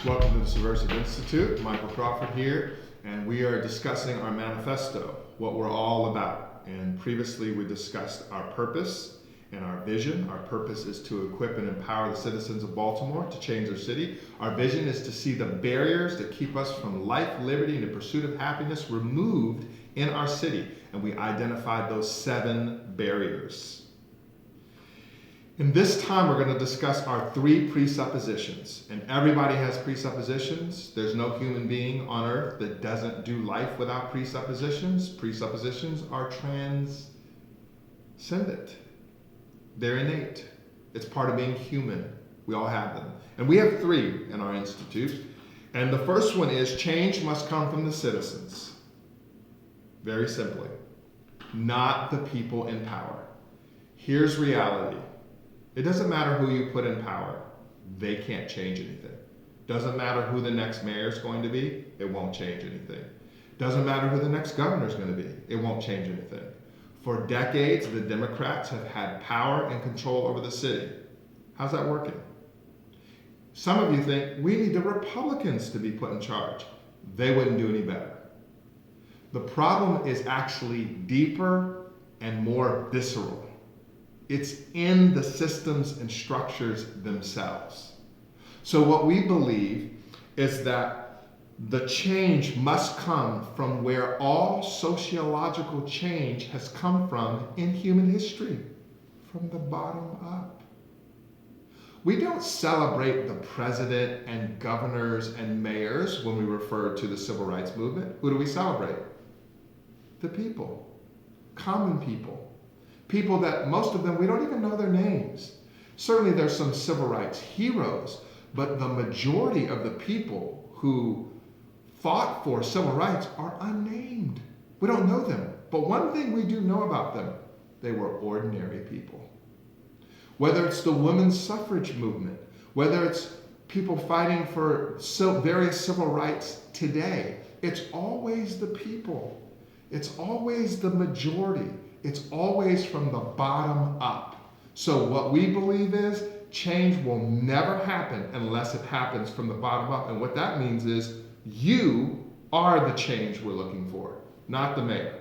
Welcome to the Subversive Institute. Michael Crawford here, and we are discussing our manifesto, what we're all about. And previously we discussed our purpose and our vision. Our purpose is to equip and empower the citizens of Baltimore to change their city. Our vision is to see the barriers that keep us from life, liberty, and the pursuit of happiness removed in our city. And we identified those 7 barriers. In this time, we're going to discuss our 3 presuppositions. And everybody has presuppositions. There's no human being on earth that doesn't do life without presuppositions. Presuppositions are transcendent. They're innate. It's part of being human. We all have them. And we have 3 in our institute. And the first one is change must come from the citizens. Very simply. Not the people in power. Here's reality. It doesn't matter who you put in power. They can't change anything. Doesn't matter who the next mayor is going to be. It won't change anything. Doesn't matter who the next governor is going to be. It won't change anything. For decades, the Democrats have had power and control over the city. How's that working? Some of you think we need the Republicans to be put in charge. They wouldn't do any better. The problem is actually deeper and more visceral. It's in the systems and structures themselves. So what we believe is that the change must come from where all sociological change has come from in human history, from the bottom up. We don't celebrate the president and governors and mayors when we refer to the civil rights movement. Who do we celebrate? The people, common people. People that most of them, we don't even know their names. Certainly there's some civil rights heroes, but the majority of the people who fought for civil rights are unnamed. We don't know them. But one thing we do know about them, they were ordinary people. Whether it's the women's suffrage movement, whether it's people fighting for various civil rights today, it's always the people. It's always the majority. It's always from the bottom up. So what we believe is change will never happen unless it happens from the bottom up. And what that means is you are the change we're looking for, not the mayor.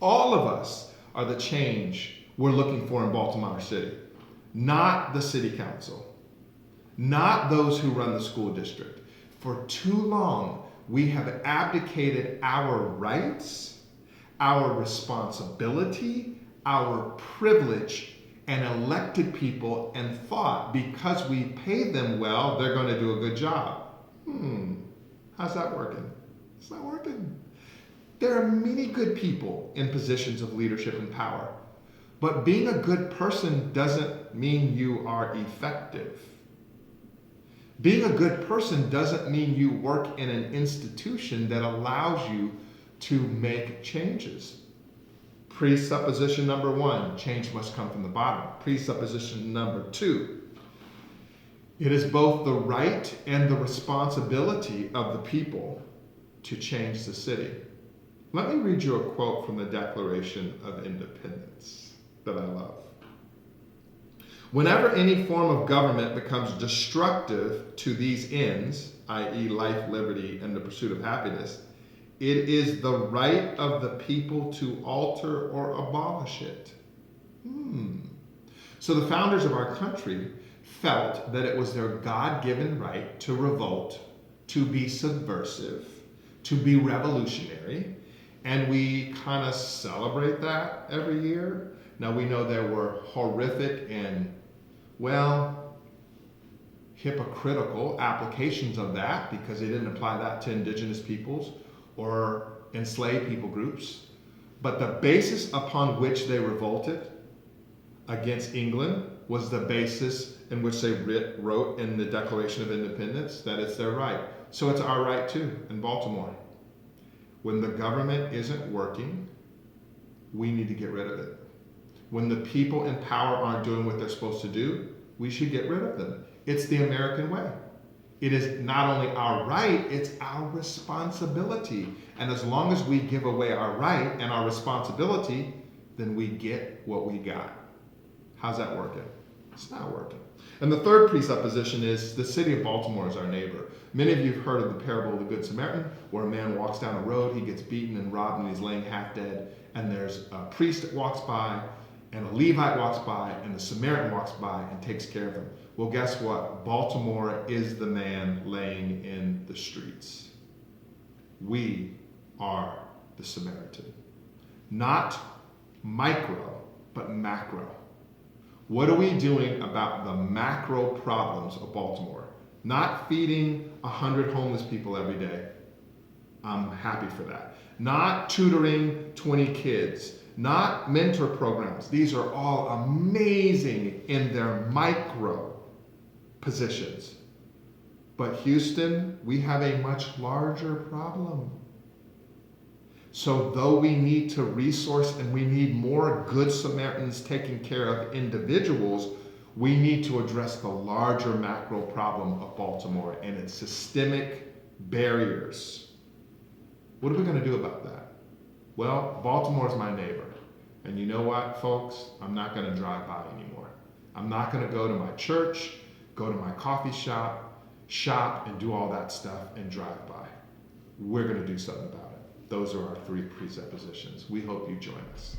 All of us are the change we're looking for in Baltimore City, not the city council, not those who run the school district. For too long, we have abdicated our rights, our responsibility, our privilege, and elected people and thought because we pay them well, they're going to do a good job. How's that working? It's not working. There are many good people in positions of leadership and power, but being a good person doesn't mean you are effective. Being a good person doesn't mean you work in an institution that allows you to make changes. Presupposition number 1, change must come from the bottom. Presupposition number 2, it is both the right and the responsibility of the people to change the city. Let me read you a quote from the Declaration of Independence that I love. Whenever any form of government becomes destructive to these ends, i.e. life, liberty, and the pursuit of happiness, it is the right of the people to alter or abolish it. So the founders of our country felt that it was their God-given right to revolt, to be subversive, to be revolutionary, and we kind of celebrate that every year. Now we know there were horrific and, hypocritical applications of that because they didn't apply that to indigenous peoples or enslaved people groups. But the basis upon which they revolted against England was the basis in which they wrote in the Declaration of Independence that it's their right. So it's our right too in Baltimore. When the government isn't working, we need to get rid of it. When the people in power aren't doing what they're supposed to do, we should get rid of them. It's the American way. It is not only our right, it's our responsibility. And as long as we give away our right and our responsibility, then we get what we got. How's that working? It's not working. And the third presupposition is the city of Baltimore is our neighbor. Many of you have heard of the parable of the Good Samaritan, where a man walks down a road, he gets beaten and robbed, and he's laying half dead. And there's a priest that walks by, and a Levite walks by, and the Samaritan walks by and takes care of him. Well, guess what? Baltimore is the man laying in the streets. We are the Samaritan. Not micro, but macro. What are we doing about the macro problems of Baltimore? Not feeding 100 homeless people every day. I'm happy for that. Not tutoring 20 kids. Not mentor programs. These are all amazing in their micro positions. But Houston, we have a much larger problem. So though we need to resource and we need more good Samaritans taking care of individuals, we need to address the larger macro problem of Baltimore and its systemic barriers. What are we going to do about that? Well, Baltimore is my neighbor. And you know what, folks? I'm not going to drive by anymore. I'm not going to go to my church, go to my coffee shop, and do all that stuff and drive by. We're going to do something about it. Those are our three presuppositions. We hope you join us.